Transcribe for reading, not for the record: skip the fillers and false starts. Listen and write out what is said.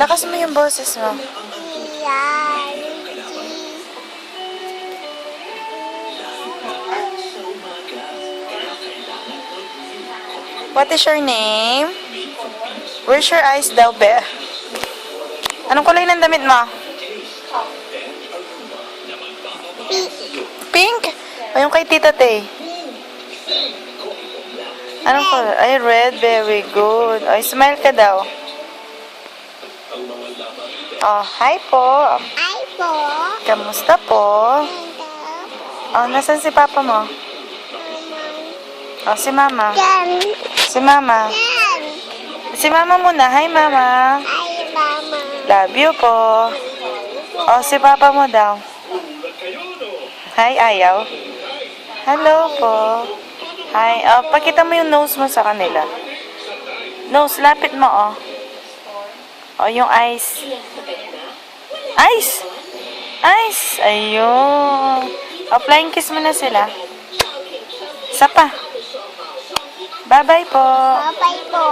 Lakas mo yung boses mo. Yan. What is your name? Where's your eyes daw, be? Anong kulay ng damit mo? Pink? O yung kay Tita Tay? Anong color? Ay, red. Very good. Ay, smile ka daw. Oh, hi po. Ay po. Kamusta po? Oh, nasan si Papa mo? Oh, si Mama. Yan. Si Mama. Yan. Si Mama muna. Hi, Mama. Ay, mama. Love you po. Oh, si Papa mo daw. Hi, ayaw. Hello po. Hi. Oh, pakita mo yung nose mo sa kanila. Nose, lapit mo, oh. Oh, yung eyes. Eyes! Eyes! Ayun. Oh, flying kiss mo na sila. Isa pa. Bye-bye po. Bye po.